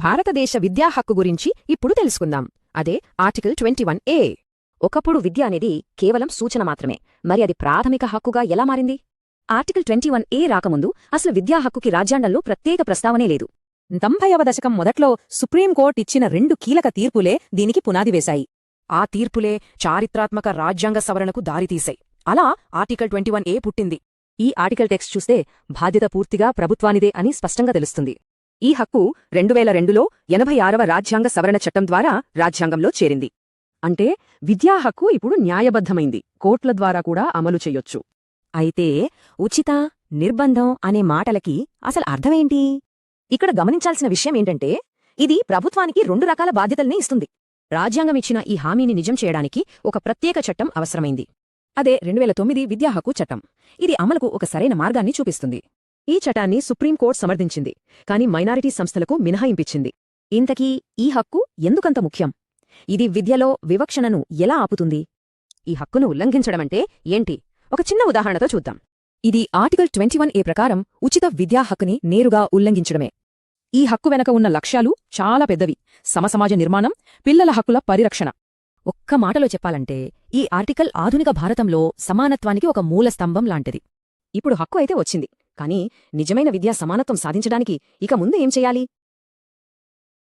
భారతదేశ విద్యా హక్కు గురించి ఇప్పుడు తెలుసుకుందాం. అదే ఆర్టికల్ 21A. ఒకప్పుడు విద్య అనేది కేవలం సూచన మాత్రమే. మరి అది ప్రాథమిక హక్కుగా ఎలా మారింది? ఆర్టికల్ 21A రాకముందు అసలు విద్యా హక్కుకి రాజ్యాంగంలో ప్రత్యేక ప్రస్తావనే లేదు. 90వ దశకం మొదట్లో సుప్రీంకోర్టు ఇచ్చిన 2 కీలక తీర్పులే దీనికి పునాది వేశాయి. ఆ తీర్పులే చారిత్రాత్మక రాజ్యాంగ సవరణకు దారితీశాయి. అలా ఆర్టికల్ 21A పుట్టింది. ఈ ఆర్టికల్ టెక్స్ట్ చూస్తే బాధ్యత పూర్తిగా ప్రభుత్వానిదే అని స్పష్టంగా తెలుస్తుంది. ఈ హక్కు 2002లో 86వ రాజ్యాంగ సవరణ చట్టం ద్వారా రాజ్యాంగంలో చేరింది. అంటే విద్యా హక్కు ఇప్పుడు న్యాయబద్ధమైంది, కోర్టుల ద్వారా కూడా అమలు చెయ్యొచ్చు. అయితే ఉచిత, నిర్బంధం అనే మాటలకి అసలు అర్థమేంటి? ఇక్కడ గమనించాల్సిన విషయం ఏంటంటే ఇది ప్రభుత్వానికి 2 రకాల బాధ్యతల్ని ఇస్తుంది. రాజ్యాంగం ఇచ్చిన ఈ హామీని నిజం చేయడానికి ఒక ప్రత్యేక చట్టం అవసరమైంది. అదే 2009 విద్యా హక్కు చట్టం. ఇది అమలుకు ఒక సరైన మార్గాన్ని చూపిస్తుంది. ఈ చట్టాన్ని సుప్రీంకోర్టు సమర్థించింది, కాని మైనారిటీ సంస్థలకు మినహాయింపించింది. ఇంతకీ ఈ హక్కు ఎందుకంత ముఖ్యం? ఇది విద్యలో వివక్షణను ఎలా ఆపుతుంది? ఈ హక్కును ఉల్లంఘించడమంటే ఏంటి? ఒక చిన్న ఉదాహరణతో చూద్దాం. ఇది ఆర్టికల్ 21A ప్రకారం ఉచిత విద్యా హక్కుని నేరుగా ఉల్లంఘించడమే. ఈ హక్కు వెనక ఉన్న లక్ష్యాలు చాలా పెద్దవి. సమసమాజ నిర్మాణం, పిల్లల హక్కుల పరిరక్షణ. ఒక్క మాటలో చెప్పాలంటే ఈ ఆర్టికల్ ఆధునిక భారతంలో సమానత్వానికి ఒక మూల స్తంభం లాంటిది. ఇప్పుడు హక్కు అయితే వచ్చింది, కానీ నిజమైన విద్యా సమానత్వం సాధించడానికి ఇక ముందు ఏం చెయ్యాలి?